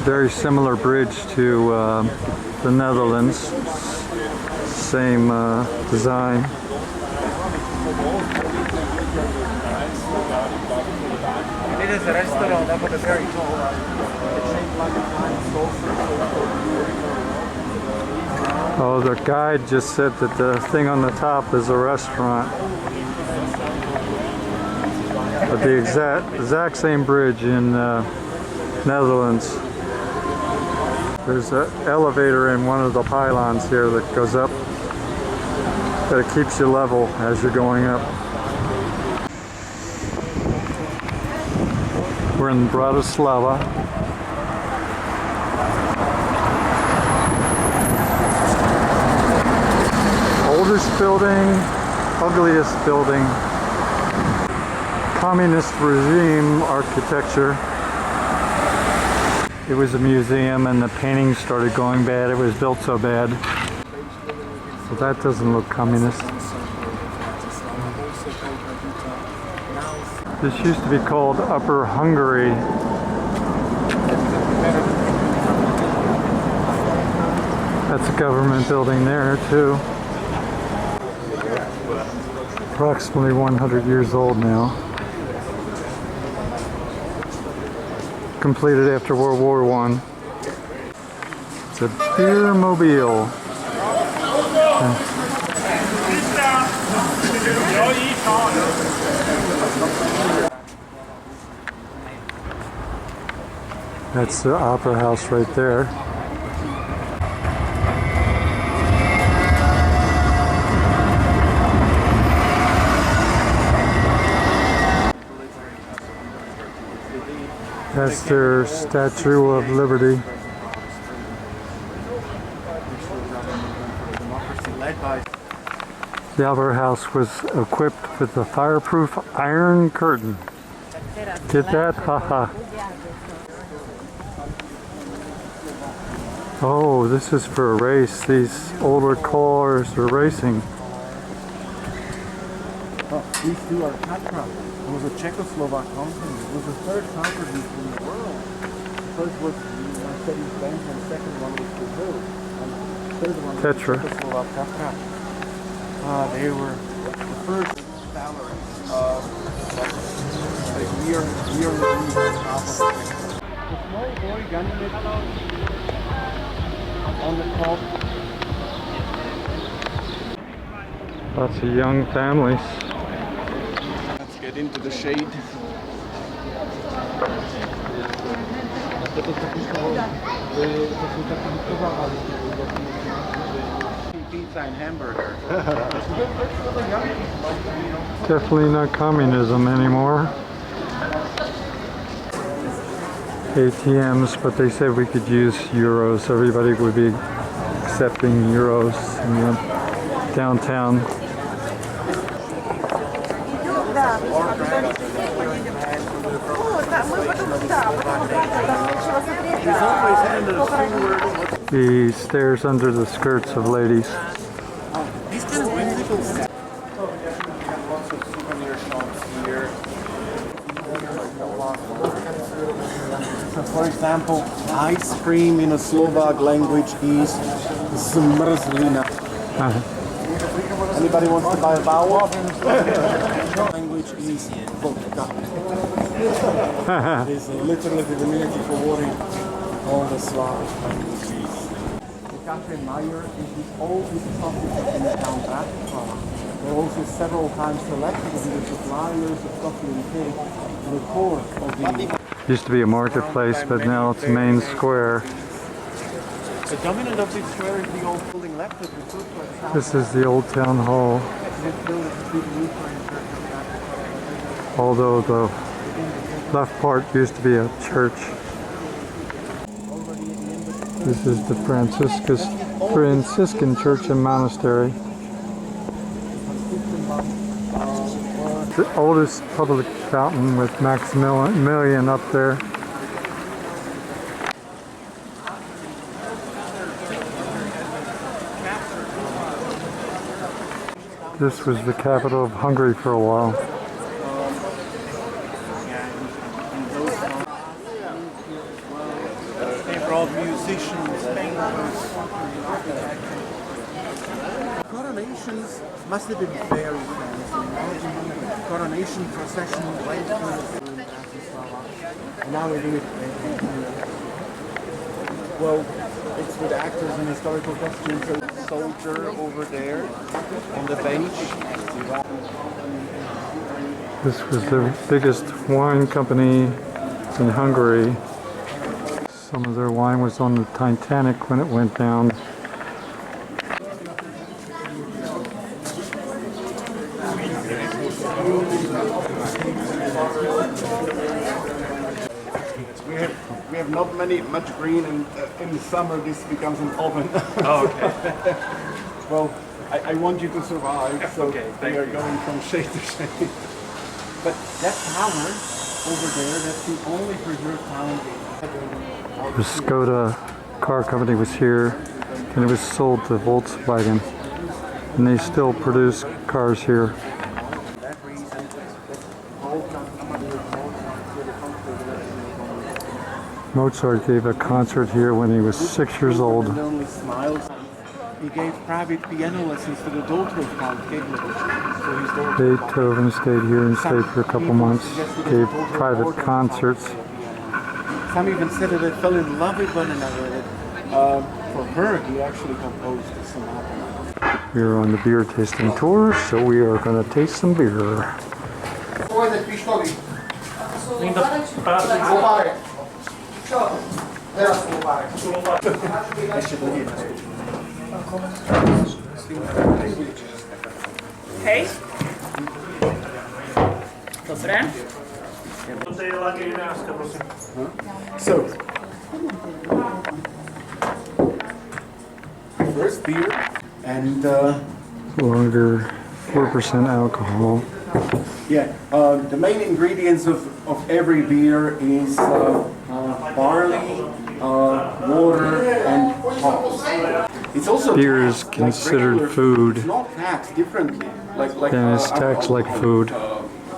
Very similar bridge to the Netherlands. Same design. Dit is een restaurant up at the very top. Oh, the guide just said that the thing on the top is a restaurant. But the exact same bridge in Netherlands. There's an elevator in one of the pylons here that goes up, but it keeps you level as you're going up. We're in Bratislava. Oldest building, ugliest building. Communist regime architecture. It was a museum and the paintings started going bad. It was built so bad. So that doesn't look communist. This used to be called Upper Hungary. That's a government building there too. Approximately 100 years old now. Completed after World War I. It's a beer mobile. That's the opera house right there. That's their Statue of Liberty. The opera house was equipped with a fireproof iron curtain. Get that? Haha. Oh, this is for a race. These older cars are racing. Oh, these two are Tatra. It was a Czechoslovak company. It was the third car producer in the world. The first was Mercedes-Benz and the second one was Brazil. And the third one was Czechoslovak Tatra. They were the first seller of year the small boy gunning it on the top. Lots of young families. Let's get into the shade. Pizza and hamburger. Definitely not communism anymore. ATMs, but they said we could use euros. Everybody would be accepting euros in the downtown. The stairs under the skirts of ladies. These kind of whimsical stuff. Lots of souvenir shops here. So for example, ice cream in a Slovak language is zmrzlina. Anybody wants to buy a vowel? Language is vodka. It's literally the diminutive for water all the Slavic languages. The Cafe Meyer is the oldest coffee shop in the town Bratislava. They're also several times selected as the suppliers of coffee and cake in the course of the... Used to be a marketplace, but now it's a main square. The dominant of this square is the old building left of the food court. This is the old town hall. Although the left part used to be a church. This is the Franciscan church and monastery. The oldest public fountain with Maximilian up there. This was the capital of Hungary for a while. brought musicians, painters. Coronations must have been very fancy. Coronation procession went through Bratislava. Now we do it. Well, it's with actors in historical costumes. So soldier over there on the bench. This was the biggest wine company in Hungary. Some of their wine was on the Titanic when it went down. We have not much green, and in the summer this becomes an oven. Oh, okay. Well, I want you to survive, so Okay, we are going from shade to shade. But that tower over there, that's the only preserved tower. The Skoda car company was here, and it was sold to Volkswagen, and they still produce cars here. That reason, that Mozart gave a concert here when he was 6 years old. And only smiles. He gave private piano lessons to the daughter of Count Kegler. So his daughter. Beethoven stayed here and stayed for a couple months, gave private concerts. Some even said that they fell in love with one another. That, for her, he actually composed the sonata. We are on the beer tasting tour, so we are going to taste some beer. Hej. Dobre. So, first beer, and Lager, 4% alcohol. the main ingredients of every beer is barley, water, and hops. It's also Beer is taxed considered regular food. It's not taxed differently, like Yeah, it's taxed like food.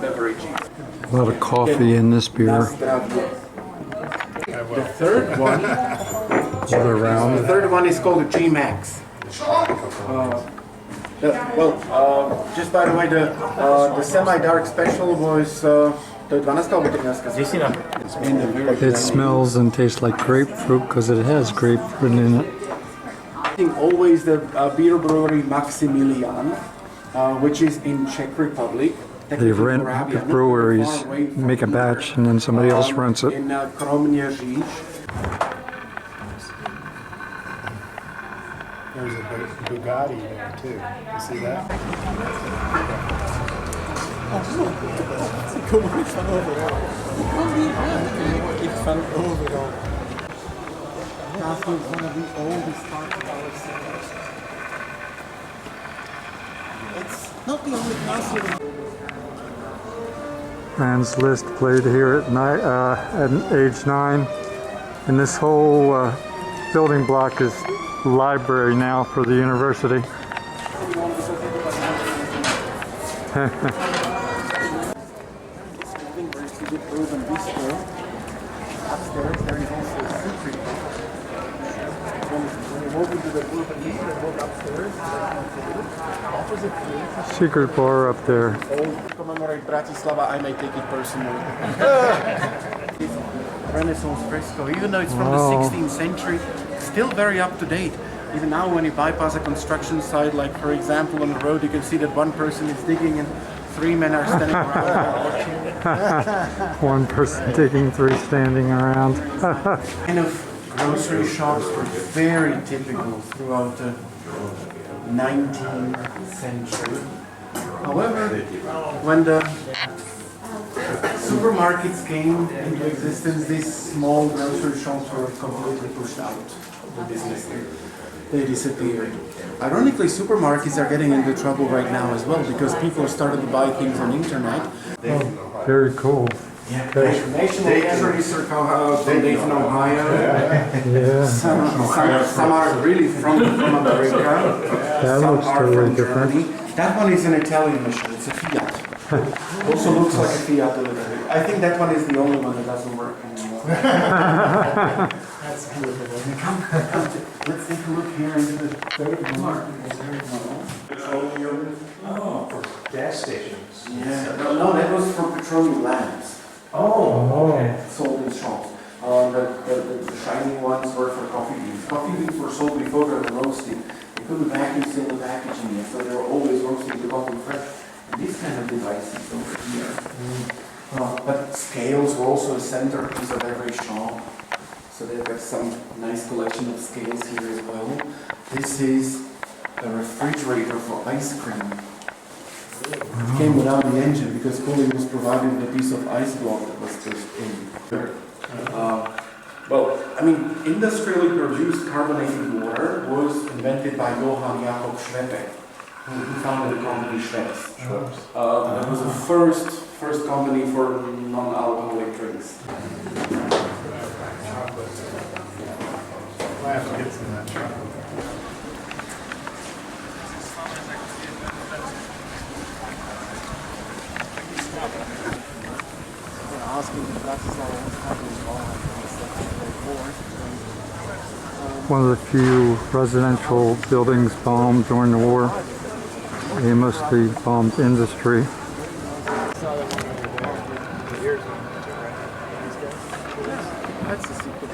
Beverages. A lot of coffee in this beer. The third one. Other round. The third one is called the G-Max. Just by the way, the semi-dark special was to 12 alebo 13. It smells and tastes like grapefruit because it has grapefruit in it. I think always the beer brewery Maximilian, which is in Czech Republic. They rent the breweries, make a batch, and then somebody else runs it. In Kroměříž. There's a Bugatti there too. You see that? Castle is one of the oldest parts of our city. It's not the only castle. Franz Liszt played here at age 9, and this whole building block is library now for the university. Upstairs, there is also a secret. When you walk into the urban bistro and walk upstairs, opposite to Secret bar up there. commemorate Bratislava, I may take it personally. Renaissance fresco, even though it's from the 16th century, still very up to date. Even now when you bypass a construction site, like for example on the road, you can see that one person is digging and 3 men are standing around watching. One person digging, 3 standing around. Kind of grocery shops were very typical throughout the 19th century. However, when the supermarkets came into existence, these small grocery shops were completely pushed out of the business. They disappeared. Ironically, supermarkets are getting into trouble right now as well because people started to buy things on the internet. Oh, very cool. National Trees are from Dayton, Ohio. Yeah, Some are really from America. that Some looks are totally from different. Germany. That one is an Italian machine. It's a Fiat. Also looks like a Fiat a little bit. I think that one is the only one that doesn't work anymore. That's beautiful. Let's take a look here into the third one. Oh, for gas stations. Yeah, no, that was for petroleum lamps. Oh, okay. Sold in shops. The shiny ones were for coffee beans. Coffee beans were sold before they were roasting. They couldn't vacuum seal the packaging yet, so they were always roasting the coffee fresh. And these kind of devices over here. But scales were also a centerpiece of every shop. So they've got some nice collection of scales here as well. This is a refrigerator for ice cream. It came without the engine because cooling was provided with a piece of ice block that was just in. Well, I mean, industrially produced carbonated water was invented by Johann Jakob Schweppe, who founded the company Schweppes. That was the first company for non-alcoholic drinks. I have to get some of that chocolate. One of the few residential buildings bombed during the war. They mostly bombed industry. That's the secret.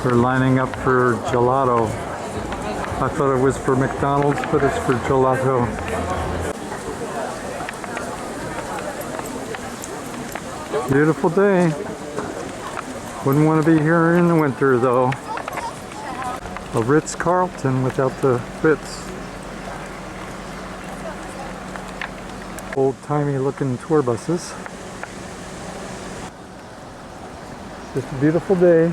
They're lining up for gelato. I thought it was for McDonald's, but it's for gelato. Beautiful day. Wouldn't want to be here in the winter though. A Ritz-Carlton without the Ritz. Old-timey looking tour buses. Just a beautiful day.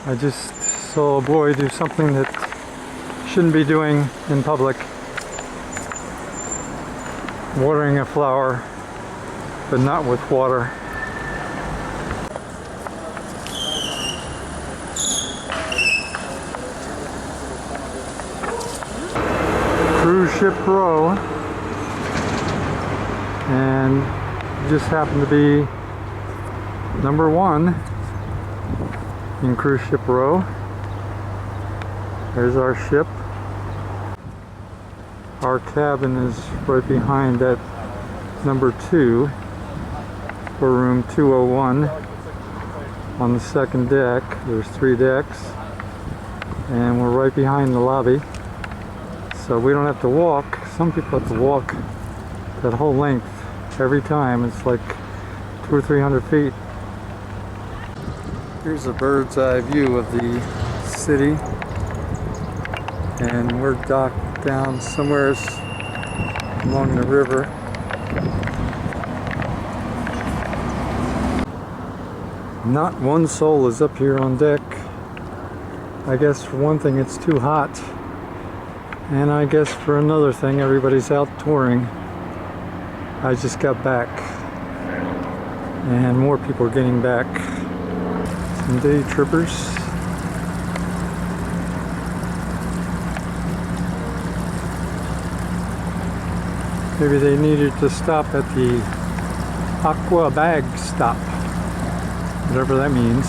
I just saw a boy do something that shouldn't be doing in public. Watering a flower, but not with water. Cruise ship row, and just happened to be number 1 in cruise ship row. There's our ship. Our cabin is right behind that number 2 for room 201 on the second deck. There's 3 decks, and we're right behind the lobby, so we don't have to walk. Some people have to walk that whole length every time. It's like 200 or 300 feet. Here's a bird's eye view of the city, and we're docked down somewhere along the river. Not one soul is up here on deck. I guess for one thing it's too hot, and I guess for another thing everybody's out touring. I just got back, and more people are getting back. Some day trippers. Maybe they needed to stop at the Aqua Bag stop, whatever that means.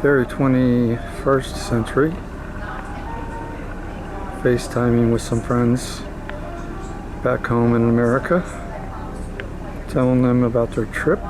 Very 21st century. FaceTiming with some friends back home in America, telling them about their trip.